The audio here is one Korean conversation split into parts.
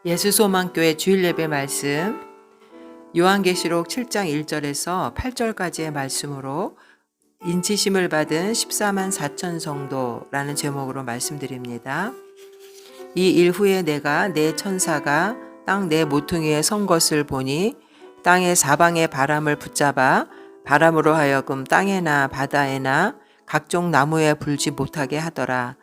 예수소망교회 주일예배 말씀 요한계시록 7장 1절에서 8절까지의 말씀으로 인치심을 받은 14만 4천 성도라는 제목으로 말씀드립니다. 이 일 후에 내가 내 천사가 땅 내 모퉁이에 선 것을 보니 땅의 사방의 바람을 붙잡아 바람으로 하여금 땅에나 바다에나 각종 나무에 불지 못하게 하더라.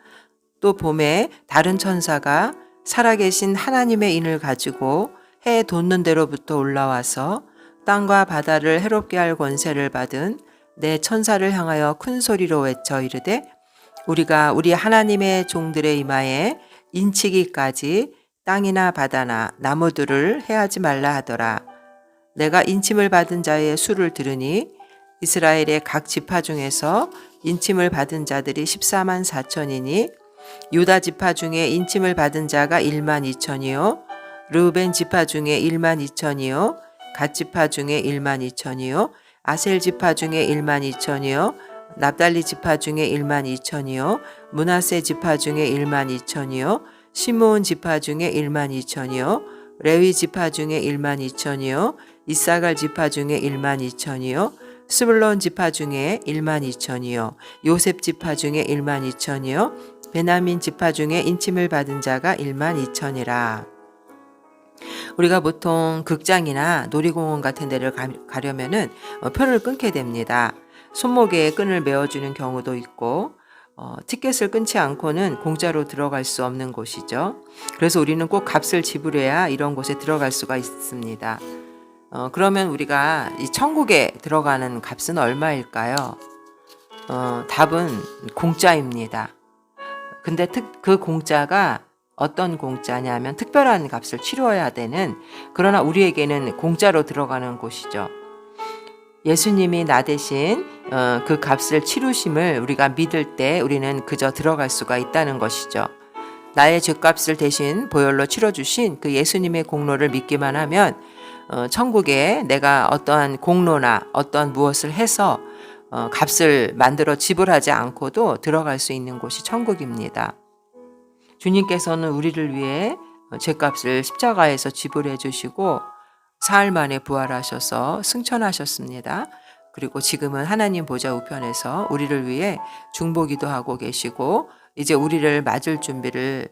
또 봄에 다른 천사가 살아계신 하나님의 인을 가지고 해 돋는 데로부터 올라와서 땅과 바다를 해롭게 할 권세를 받은 내 천사를 향하여 큰 소리로 외쳐 이르되 우리가 우리 하나님의 종들의 이마에 인치기까지 땅이나 바다나 나무들을 해하지 말라 하더라. 내가 인침을 받은 자의 수를 들으니 이스라엘의 각 지파 중에서 인침을 받은 자들이 14만 4천이니 유다 지파 중에 인침을 받은 자가 1만 2천이요 르우벤 지파 중에 1만 2천이요 갓 지파 중에 1만 2천이요 아셀 지파 중에 1만 2천이요 납달리 지파 중에 1만 2천이요 므낫세 지파 중에 1만 2천이요 시므온 지파 중에 1만 2천이요 레위 지파 중에 1만 2천이요 이사갈 지파 중에 1만 2천이요 스불론 지파 중에 1만 2천이요 요셉 지파 중에 1만 2천이요 베냐민 지파 중에 인침을 받은 자가 1만 2천이라. 우리가 보통 극장이나 놀이공원 같은 데를 가려면은 표를 끊게 됩니다. 손목에 끈을 메어주는 경우도 있고 티켓을 끊지 않고는 공짜로 들어갈 수 없는 곳이죠. 그래서 우리는 꼭 값을 지불해야 이런 곳에 들어갈 수가 있습니다. 그러면 우리가 이 천국에 들어가는 값은 얼마일까요? 답은 공짜입니다. 근데 그 공짜가 어떤 공짜냐면 특별한 값을 치러야 되는, 그러나 우리에게는 공짜로 들어가는 곳이죠. 예수님이 나 대신 그 값을 치르심을 우리가 믿을 때 우리는 그저 들어갈 수가 있다는 것이죠. 나의 죄값을 대신 보혈로 치러주신 그 예수님의 공로를 믿기만 하면 천국에 내가 어떠한 공로나 어떠한 무엇을 해서 값을 만들어 지불하지 않고도 들어갈 수 있는 곳이 천국입니다. 주님께서는 우리를 위해 죄값을 십자가에서 지불해 주시고 사흘 만에 부활하셔서 승천하셨습니다. 그리고 지금은 하나님 보좌 우편에서 우리를 위해 중보기도 하고 계시고 이제 우리를 맞을 준비를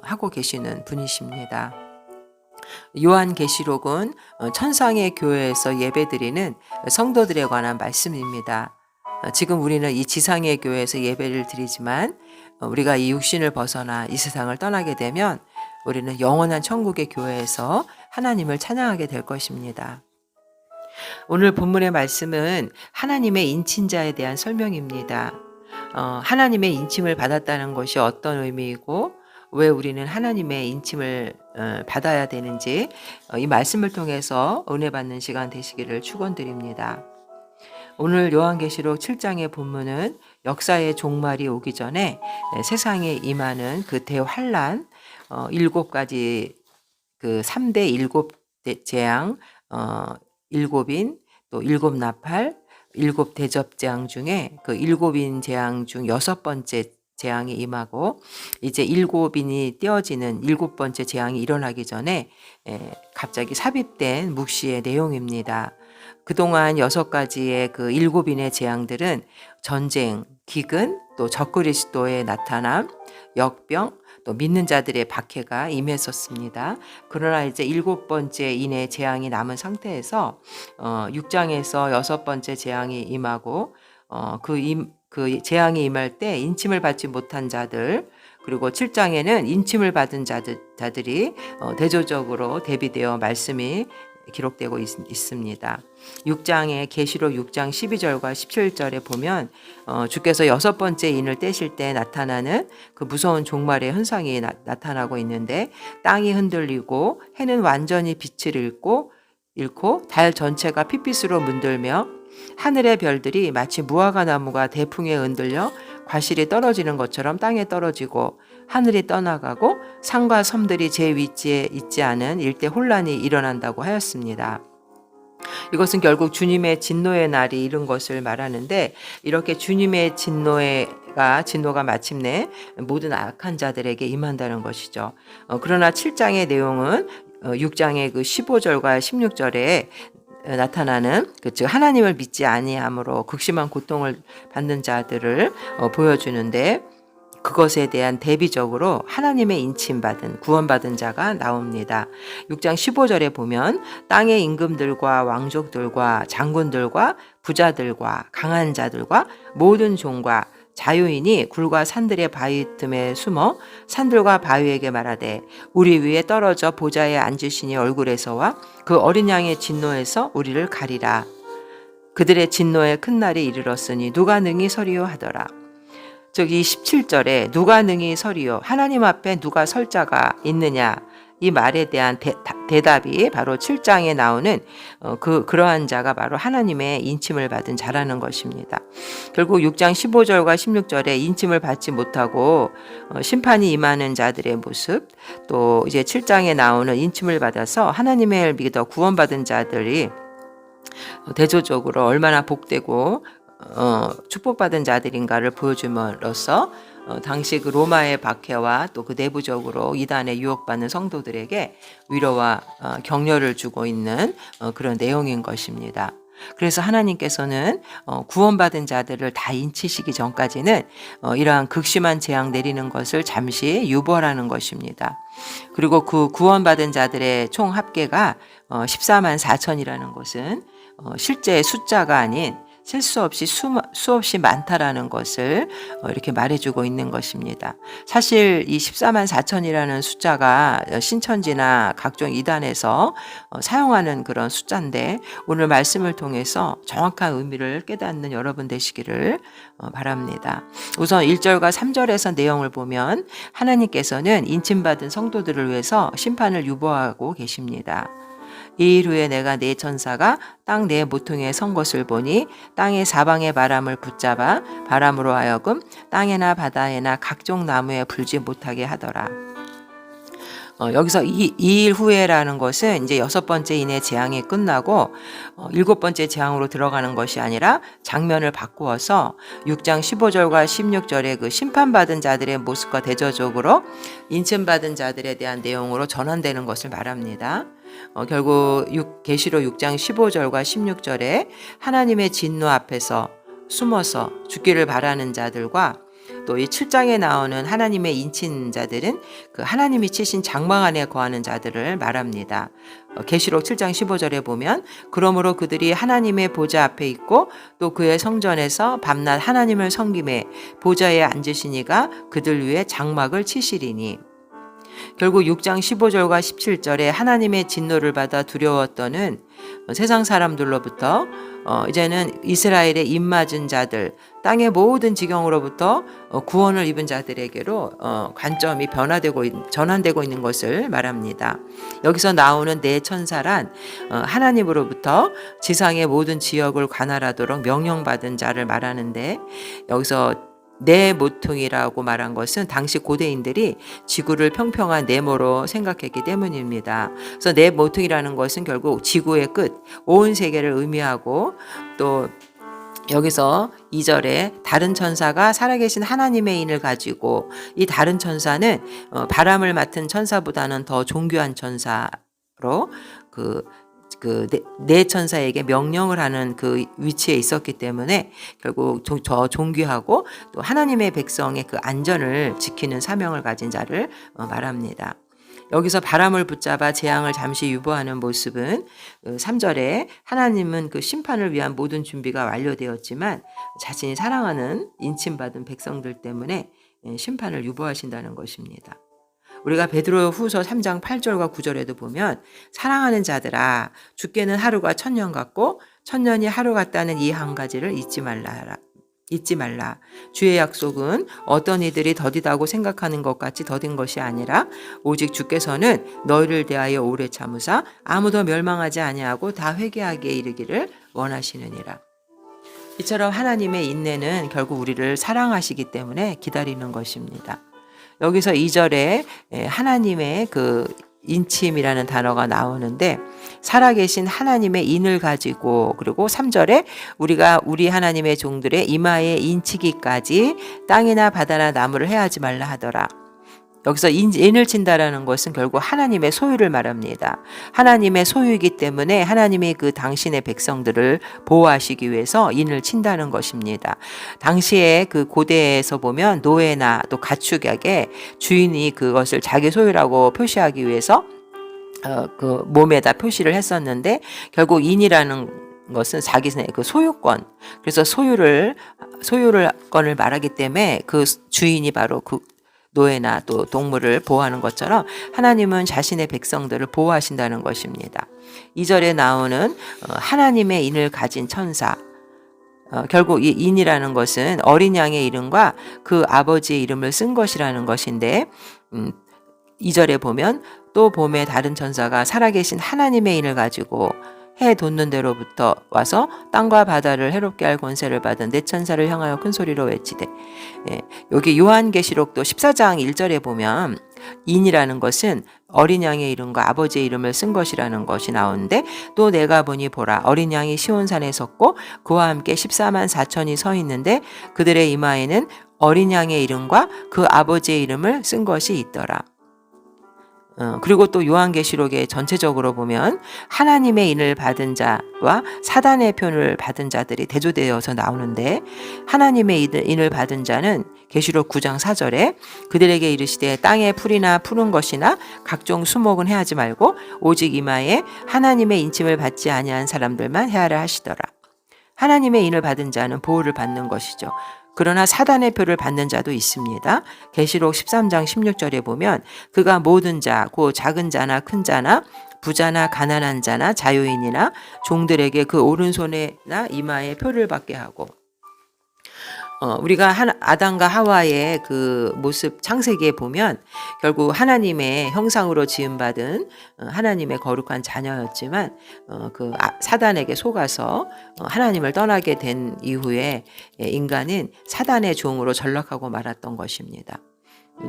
하고 계시는 분이십니다. 요한계시록은 천상의 교회에서 예배드리는 성도들에 관한 말씀입니다. 지금 우리는 이 지상의 교회에서 예배를 드리지만 우리가 이 육신을 벗어나 이 세상을 떠나게 되면 우리는 영원한 천국의 교회에서 하나님을 찬양하게 될 것입니다. 오늘 본문의 말씀은 하나님의 인친자에 대한 설명입니다. 하나님의 인침을 받았다는 것이 어떤 의미이고 왜 우리는 하나님의 인침을 받아야 되는지 이 말씀을 통해서 은혜 받는 시간 되시기를 축원드립니다. 오늘 요한계시록 7장의 본문은 역사의 종말이 오기 전에 세상에 임하는 그 대환란 7가지 그 3대 7 재앙 7인 또 7나팔 7 대접 재앙 중에 그 7인 재앙 중 6번째 재앙이 임하고 이제 7인이 떼어지는 7번째 재앙이 일어나기 전에 갑자기 삽입된 묵시의 내용입니다. 그동안 6가지의 그 7인의 재앙들은 전쟁, 기근, 또 적그리스도의 나타남, 역병, 또 믿는 자들의 박해가 임했었습니다. 그러나 이제 7번째 인의 재앙이 남은 상태에서 6장에서 6번째 재앙이 임하고 그 재앙이 임할 때 인침을 받지 못한 자들, 그리고 7장에는 인침을 받은 자들이 대조적으로 대비되어 말씀이 기록되고 있습니다. 6장의 계시록 6장 12절과 17절에 보면 주께서 6번째 인을 떼실 때 나타나는 그 무서운 종말의 현상이 나타나고 있는데 땅이 흔들리고 해는 완전히 빛을 잃고 달 전체가 핏빛으로 문들며 하늘의 별들이 마치 무화과 나무가 대풍에 흔들려 과실이 떨어지는 것처럼 땅에 떨어지고 하늘이 떠나가고 산과 섬들이 제 위치에 있지 않은 일대 혼란이 일어난다고 하였습니다. 이것은 결국 주님의 진노의 날이 이른 것을 말하는데 이렇게 주님의 진노의 진노가 마침내 모든 악한 자들에게 임한다는 것이죠. 그러나 7장의 내용은 6장의 그 15절과 16절에 나타나는 즉 하나님을 믿지 아니함으로 극심한 고통을 받는 자들을 보여주는데, 그것에 대한 대비적으로 하나님의 인침받은 구원받은 자가 나옵니다. 6장 15절에 보면 땅의 임금들과 왕족들과 장군들과 부자들과 강한 자들과 모든 종과 자유인이 굴과 산들의 바위 틈에 숨어 산들과 바위에게 말하되 우리 위에 떨어져 보좌에 앉으시니 얼굴에서와 그 어린 양의 진노에서 우리를 가리라. 그들의 진노의 큰 날이 이르렀으니 누가 능히 서리요 하더라. 저기 17절에 누가 능히 서리요, 하나님 앞에 누가 설 자가 있느냐, 이 말에 대한 대답이 바로 7장에 나오는 그러한 자가 바로 하나님의 인침을 받은 자라는 것입니다. 결국 6장 15절과 16절에 인침을 받지 못하고 심판이 임하는 자들의 모습, 또 이제 7장에 나오는 인침을 받아서 하나님을 믿어 구원받은 자들이 대조적으로 얼마나 복되고 축복받은 자들인가를 보여줌으로써 당시 그 로마의 박해와 또 그 내부적으로 이단에 유혹받는 성도들에게 위로와 격려를 주고 있는 그런 내용인 것입니다. 그래서 하나님께서는 구원받은 자들을 다 인치시기 전까지는 이러한 극심한 재앙 내리는 것을 잠시 유보하라는 것입니다. 그리고 그 구원받은 자들의 총 합계가 14만 4천이라는 것은 실제 숫자가 아닌 셀 수 없이 수없이 많다라는 것을 이렇게 말해주고 있는 것입니다. 사실 이 14만 4천이라는 숫자가 신천지나 각종 이단에서 사용하는 그런 숫자인데, 오늘 말씀을 통해서 정확한 의미를 깨닫는 여러분 되시기를 바랍니다. 우선 1절과 3절에서 내용을 보면 하나님께서는 인침받은 성도들을 위해서 심판을 유보하고 계십니다. 이 일 후에 내가 네 천사가 땅 네 모퉁이에 선 것을 보니 땅의 사방의 바람을 붙잡아 바람으로 하여금 땅에나 바다에나 각종 나무에 불지 못하게 하더라. 여기서 이 일 후에라는 것은 이제 6번째 인의 재앙이 끝나고 7번째 재앙으로 들어가는 것이 아니라 장면을 바꾸어서 6장 15절과 16절의 그 심판받은 자들의 모습과 대조적으로 인침받은 자들에 대한 내용으로 전환되는 것을 말합니다. 결국 계시록 6장 15절과 16절에 하나님의 진노 앞에서 숨어서 죽기를 바라는 자들과 또 이 7장에 나오는 하나님의 인친 자들은 그 하나님이 치신 장막 안에 거하는 자들을 말합니다. 계시록 7장 15절에 보면 그러므로 그들이 하나님의 보좌 앞에 있고 또 그의 성전에서 밤낮 하나님을 섬기매 보좌에 앉으시니가 그들 위에 장막을 치시리니. 결국 6장 15절과 17절에 하나님의 진노를 받아 두려웠더는 세상 사람들로부터 이제는 이스라엘의 입맞은 자들, 땅의 모든 지경으로부터 구원을 입은 자들에게로 관점이 전환되고 있는 것을 말합니다. 여기서 나오는 네 천사란 하나님으로부터 지상의 모든 지역을 관할하도록 명령받은 자를 말하는데, 여기서 네 모퉁이라고 말한 것은 당시 고대인들이 지구를 평평한 네모로 생각했기 때문입니다. 그래서 네 모퉁이라는 것은 결국 지구의 끝, 온 세계를 의미하고, 또 여기서 2절에 다른 천사가 살아계신 하나님의 인을 가지고, 이 다른 천사는 바람을 맡은 천사보다는 더 존귀한 천사로 네 천사에게 명령을 하는 그 위치에 있었기 때문에 결국 저 존귀하고 또 하나님의 백성의 그 안전을 지키는 사명을 가진 자를 말합니다. 여기서 바람을 붙잡아 재앙을 잠시 유보하는 모습은 3절에 하나님은 그 심판을 위한 모든 준비가 완료되었지만 자신이 사랑하는 인침받은 백성들 때문에 심판을 유보하신다는 것입니다. 우리가 베드로 후서 3장 8절과 9절에도 보면 사랑하는 자들아 죽게는 하루가 1000년 같고 1000년이 하루 같다는 이 한 가지를 잊지 말라. 주의 약속은 어떤 이들이 더디다고 생각하는 것 같이 더딘 것이 아니라 오직 주께서는 너희를 대하여 오래 참으사 아무도 멸망하지 아니하고 다 회개하게 이르기를 원하시느니라. 이처럼 하나님의 인내는 결국 우리를 사랑하시기 때문에 기다리는 것입니다. 여기서 2절에 하나님의 그 인침이라는 단어가 나오는데 살아계신 하나님의 인을 가지고, 그리고 3절에 우리가 우리 하나님의 종들의 이마에 인치기까지 땅이나 바다나 나무를 해하지 말라 하더라. 여기서 인을 친다라는 것은 결국 하나님의 소유를 말합니다. 하나님의 소유이기 때문에 하나님이 그 당신의 백성들을 보호하시기 위해서 인을 친다는 것입니다. 당시에 그 고대에서 보면 노예나 또 가축에게 주인이 그것을 자기 소유라고 표시하기 위해서 그 몸에다 표시를 했었는데, 결국 인이라는 것은 자기의 그 소유권, 그래서 소유권을 말하기 때문에 그 주인이 바로 그 노예나 또 동물을 보호하는 것처럼 하나님은 자신의 백성들을 보호하신다는 것입니다. 2절에 나오는 하나님의 인을 가진 천사, 결국 이 인이라는 것은 어린 양의 이름과 그 아버지의 이름을 쓴 것이라는 것인데, 2절에 보면 또 봄에 다른 천사가 살아계신 하나님의 인을 가지고 해 돋는 데로부터 와서 땅과 바다를 해롭게 할 권세를 받은 내 천사를 향하여 큰 소리로 외치되, 여기 요한계시록도 14장 1절에 보면 인이라는 것은 어린 양의 이름과 아버지의 이름을 쓴 것이라는 것이 나오는데, 또 내가 보니 보라 어린 양이 시온산에 섰고 그와 함께 14만 4천이 서 있는데 그들의 이마에는 어린 양의 이름과 그 아버지의 이름을 쓴 것이 있더라. 그리고 또 요한계시록에 전체적으로 보면 하나님의 인을 받은 자와 사단의 표를 받은 자들이 대조되어서 나오는데, 하나님의 인을 받은 자는 계시록 9장 4절에 그들에게 이르시되 땅의 풀이나 푸른 것이나 각종 수목은 해하지 말고 오직 이마에 하나님의 인침을 받지 아니한 사람들만 해하라 하시더라. 하나님의 인을 받은 자는 보호를 받는 것이죠. 그러나 사단의 표를 받는 자도 있습니다. 계시록 13장 16절에 보면 그가 모든 자, 곧 작은 자나 큰 자나 부자나 가난한 자나 자유인이나 종들에게 그 오른손에나 이마에 표를 받게 하고, 우리가 아담과 하와의 그 모습 창세기에 보면 결국 하나님의 형상으로 지음받은 하나님의 거룩한 자녀였지만 그 사단에게 속아서 하나님을 떠나게 된 이후에 인간은 사단의 종으로 전락하고 말았던 것입니다.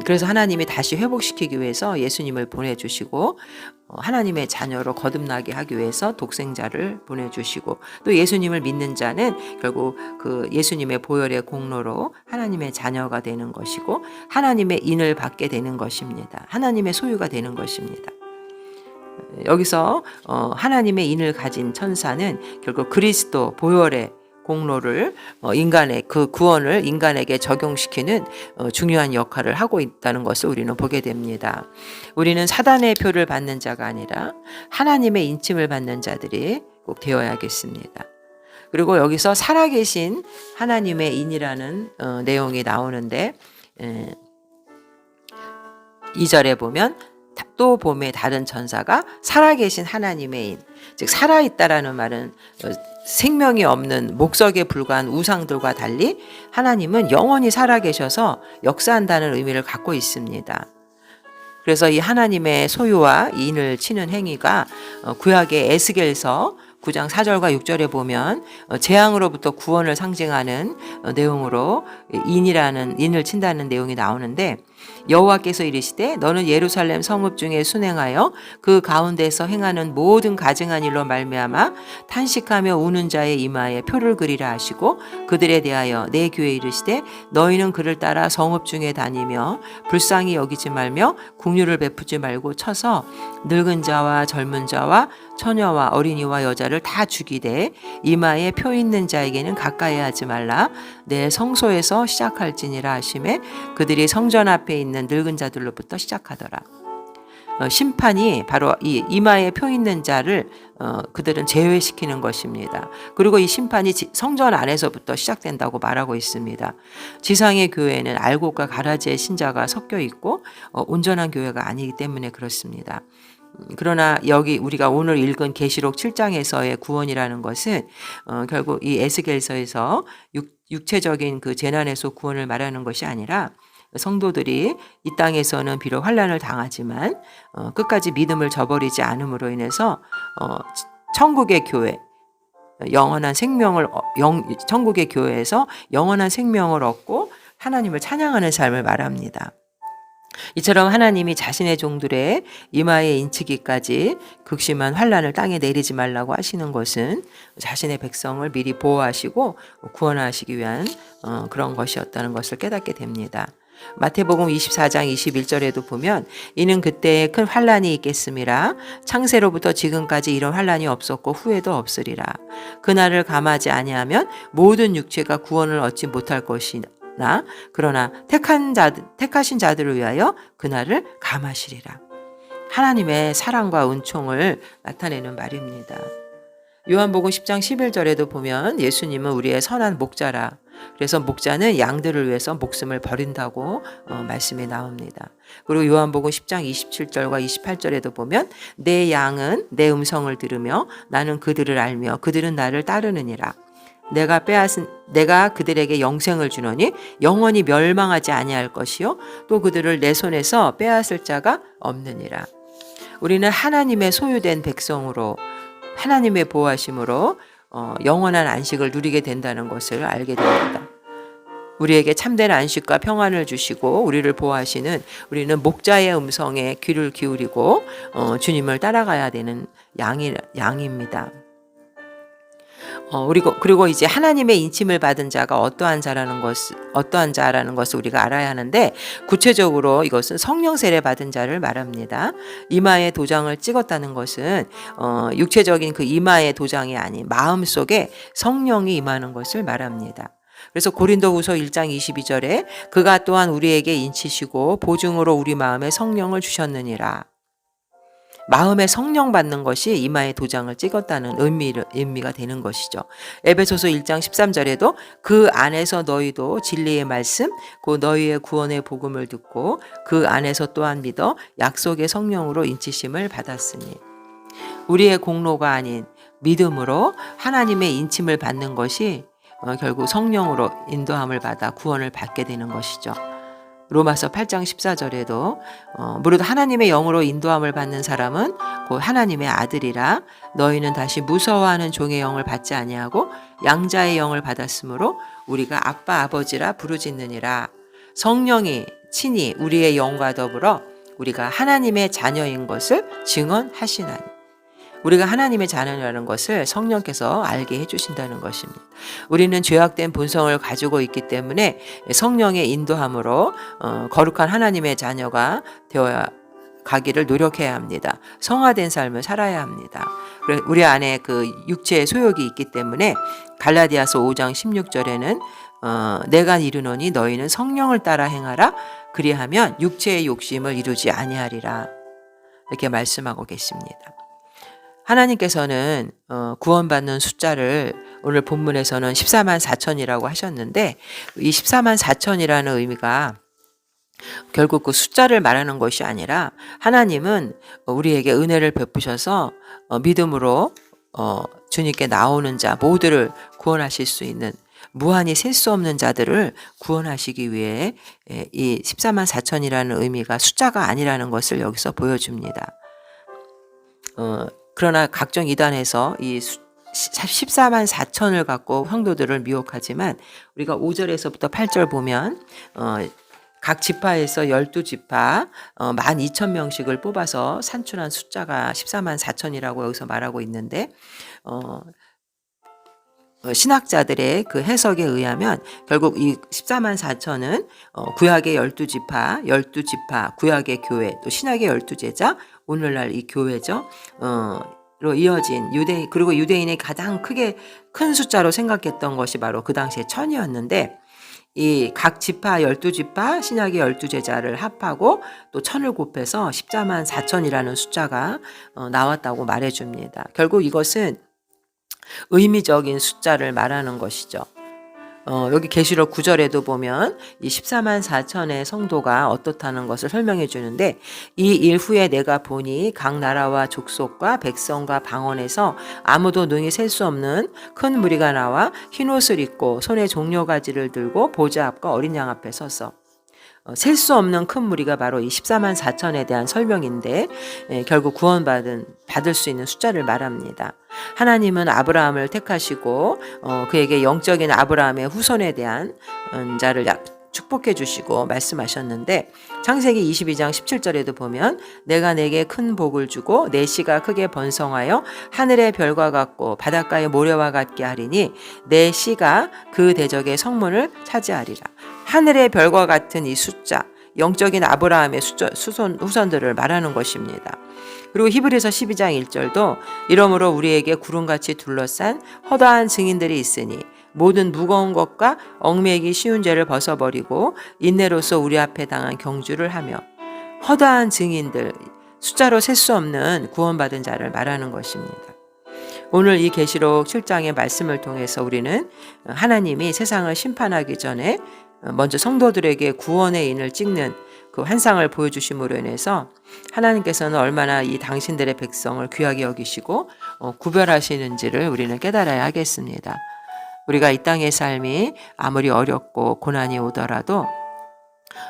그래서 하나님이 다시 회복시키기 위해서 예수님을 보내주시고 하나님의 자녀로 거듭나게 하기 위해서 독생자를 보내주시고, 또 예수님을 믿는 자는 결국 그 예수님의 보혈의 공로로 하나님의 자녀가 되는 것이고 하나님의 인을 받게 되는 것입니다. 하나님의 소유가 되는 것입니다. 여기서 하나님의 인을 가진 천사는 결국 그리스도 보혈의 공로를 인간의 그 구원을 인간에게 적용시키는 중요한 역할을 하고 있다는 것을 우리는 보게 됩니다. 우리는 사단의 표를 받는 자가 아니라 하나님의 인침을 받는 자들이 꼭 되어야겠습니다. 그리고 여기서 살아계신 하나님의 인이라는 내용이 나오는데, 2절에 보면 또 봄에 다른 천사가 살아계신 하나님의 인, 즉 살아있다라는 말은 생명이 없는 목석에 불과한 우상들과 달리 하나님은 영원히 살아계셔서 역사한다는 의미를 갖고 있습니다. 그래서 이 하나님의 소유와 인을 치는 행위가 구약의 에스겔서 9장 4절과 6절에 보면 재앙으로부터 구원을 상징하는 내용으로 인을 친다는 내용이 나오는데, 여호와께서 이르시되 너는 예루살렘 성읍 중에 순행하여 그 가운데서 행하는 모든 가증한 일로 말미암아 탄식하며 우는 자의 이마에 표를 그리라 하시고, 그들에 대하여 내 귀에 이르시되 너희는 그를 따라 성읍 중에 다니며 불쌍히 여기지 말며 긍휼을 베푸지 말고 쳐서 늙은 자와 젊은 자와 처녀와 어린이와 여자를 다 죽이되 이마에 표 있는 자에게는 가까이 하지 말라. 내 성소에서 시작할지니라 하시매 그들이 성전 앞에 있는 늙은 자들로부터 시작하더라. 심판이 바로 이 이마에 표 있는 자를 그들은 제외시키는 것입니다. 그리고 이 심판이 성전 안에서부터 시작된다고 말하고 있습니다. 지상의 교회는 알곡과 가라지의 신자가 섞여 있고 온전한 교회가 아니기 때문에 그렇습니다. 그러나 여기 우리가 오늘 읽은 계시록 7장에서의 구원이라는 것은 결국 이 에스겔서에서 육체적인 그 재난에서 구원을 말하는 것이 아니라, 성도들이 이 땅에서는 비록 환난을 당하지만 끝까지 믿음을 저버리지 않음으로 인해서 천국의 교회, 영원한 생명을 천국의 교회에서 영원한 생명을 얻고 하나님을 찬양하는 삶을 말합니다. 이처럼 하나님이 자신의 종들의 이마에 인치기까지 극심한 환난을 땅에 내리지 말라고 하시는 것은 자신의 백성을 미리 보호하시고 구원하시기 위한 그런 것이었다는 것을 깨닫게 됩니다. 마태복음 24장 21절에도 보면 이는 그때에 큰 환난이 있겠음이라 창세로부터 지금까지 이런 환난이 없었고 후에도 없으리라. 그날을 감하지 아니하면 모든 육체가 구원을 얻지 못할 것이나 그러나 택하신 자들을 위하여 그날을 감하시리라. 하나님의 사랑과 은총을 나타내는 말입니다. 요한복음 10장 11절에도 보면 예수님은 우리의 선한 목자라. 그래서 목자는 양들을 위해서 목숨을 버린다고 말씀이 나옵니다. 그리고 요한복음 10장 27절과 28절에도 보면 내 양은 내 음성을 들으며 나는 그들을 알며 그들은 나를 따르느니라. 내가 그들에게 영생을 주노니 영원히 멸망하지 아니할 것이요 또 그들을 내 손에서 빼앗을 자가 없느니라. 우리는 하나님의 소유된 백성으로 하나님의 보호하심으로 영원한 안식을 누리게 된다는 것을 알게 됩니다. 우리에게 참된 안식과 평안을 주시고 우리를 보호하시는 우리는 목자의 음성에 귀를 기울이고 주님을 따라가야 되는 양입니다. 그리고 이제 하나님의 인침을 받은 자가 어떠한 자라는 것을 우리가 알아야 하는데 구체적으로 이것은 성령 세례 받은 자를 말합니다. 이마에 도장을 찍었다는 것은 육체적인 그 이마의 도장이 아닌 마음속에 성령이 임하는 것을 말합니다. 그래서 고린도후서 1장 22절에 그가 또한 우리에게 인치시고 보증으로 우리 마음에 성령을 주셨느니라. 마음에 성령 받는 것이 이마에 도장을 찍었다는 의미가 되는 것이죠. 에베소서 1장 13절에도 그 안에서 너희도 진리의 말씀, 그 너희의 구원의 복음을 듣고 그 안에서 또한 믿어 약속의 성령으로 인치심을 받았으니 우리의 공로가 아닌 믿음으로 하나님의 인침을 받는 것이 결국 성령으로 인도함을 받아 구원을 받게 되는 것이죠. 로마서 8장 14절에도 무릇 하나님의 영으로 인도함을 받는 사람은 곧 하나님의 아들이라 너희는 다시 무서워하는 종의 영을 받지 아니하고 양자의 영을 받았으므로 우리가 아빠 아버지라 부르짖느니라. 성령이 친히 우리의 영과 더불어 우리가 하나님의 자녀인 것을 증언하시나니 우리가 하나님의 자녀라는 것을 성령께서 알게 해주신다는 것입니다. 우리는 죄악된 본성을 가지고 있기 때문에 성령의 인도함으로 거룩한 하나님의 자녀가 되어 가기를 노력해야 합니다. 성화된 삶을 살아야 합니다. 우리 안에 그 육체의 소욕이 있기 때문에 갈라디아서 5장 16절에는 내가 이르노니 너희는 성령을 따라 행하라 그리하면 육체의 욕심을 이루지 아니하리라 이렇게 말씀하고 계십니다. 하나님께서는 구원받는 숫자를 오늘 본문에서는 14만 4천이라고 하셨는데 이 14만 4천이라는 의미가 결국 그 숫자를 말하는 것이 아니라 하나님은 우리에게 은혜를 베푸셔서 믿음으로 주님께 나오는 자 모두를 구원하실 수 있는 무한히 셀 수 없는 자들을 구원하시기 위해 이 14만 4천이라는 의미가 숫자가 아니라는 것을 여기서 보여줍니다. 그러나 각종 이단에서 이 14만 4천을 갖고 성도들을 미혹하지만 우리가 5절에서부터 8절 보면 각 지파에서 12지파 12,000명씩을 뽑아서 산출한 숫자가 14만 4천이라고 여기서 말하고 있는데 신학자들의 그 해석에 의하면 결국 이 14만 4천은 구약의 12지파, 구약의 교회, 또 신약의 12제자, 오늘날 이 교회죠. 로 이어진 그리고 유대인이 가장 큰 숫자로 생각했던 것이 바로 그 당시에 1000이었는데 이 각 지파 12지파 신약의 12제자를 합하고 또 1000을 곱해서 14만 4천이라는 숫자가 나왔다고 말해줍니다. 결국 이것은 의미적인 숫자를 말하는 것이죠. 여기 계시록 9절에도 보면 이 14만 4천의 성도가 어떻다는 것을 설명해 주는데 이 일 후에 내가 보니 각 나라와 족속과 백성과 방언에서 아무도 능히 셀 수 없는 큰 무리가 나와 흰옷을 입고 손에 종려가지를 들고 보좌 앞과 어린 양 앞에 서서 셀 수 없는 큰 무리가 바로 이 14만 4천에 대한 설명인데 결국 받을 수 있는 숫자를 말합니다. 하나님은 아브라함을 택하시고 그에게 영적인 아브라함의 후손에 대한 자를 축복해 주시고 말씀하셨는데 창세기 22장 17절에도 보면 내가 내게 큰 복을 주고 내 씨가 크게 번성하여 하늘의 별과 같고 바닷가의 모래와 같게 하리니 내 씨가 그 대적의 성문을 차지하리라. 하늘의 별과 같은 이 숫자, 영적인 아브라함의 후손들을 말하는 것입니다. 그리고 히브리서 12장 1절도 이러므로 우리에게 구름같이 둘러싼 허다한 증인들이 있으니 모든 무거운 것과 얽매이기 쉬운 죄를 벗어버리고 인내로서 우리 앞에 당한 경주를 하며, 허다한 증인들, 숫자로 셀 수 없는 구원받은 자를 말하는 것입니다. 오늘 이 계시록 7장의 말씀을 통해서 우리는 하나님이 세상을 심판하기 전에 먼저 성도들에게 구원의 인을 찍는 그 환상을 보여주심으로 인해서 하나님께서는 얼마나 이 당신들의 백성을 귀하게 여기시고 구별하시는지를 우리는 깨달아야 하겠습니다. 우리가 이 땅의 삶이 아무리 어렵고 고난이 오더라도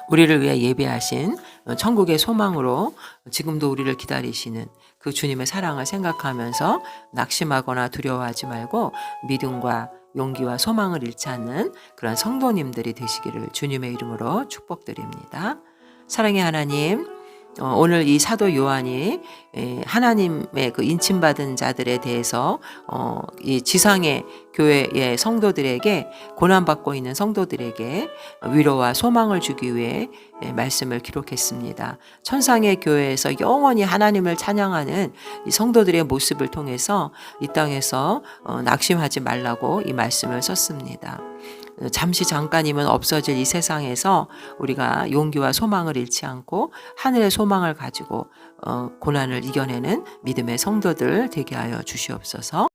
우리를 위해 예배하신 천국의 소망으로 지금도 우리를 기다리시는 그 주님의 사랑을 생각하면서 낙심하거나 두려워하지 말고 믿음과 용기와 소망을 잃지 않는 그런 성도님들이 되시기를 주님의 이름으로 축복드립니다. 사랑의 하나님, 오늘 이 사도 요한이 하나님의 그 인침받은 자들에 대해서 이 지상의 교회의 성도들에게, 고난받고 있는 성도들에게 위로와 소망을 주기 위해 말씀을 기록했습니다. 천상의 교회에서 영원히 하나님을 찬양하는 이 성도들의 모습을 통해서 이 땅에서 낙심하지 말라고 이 말씀을 썼습니다. 잠시 잠깐이면 없어질 이 세상에서 우리가 용기와 소망을 잃지 않고 하늘의 소망을 가지고 고난을 이겨내는 믿음의 성도들 되게 하여 주시옵소서.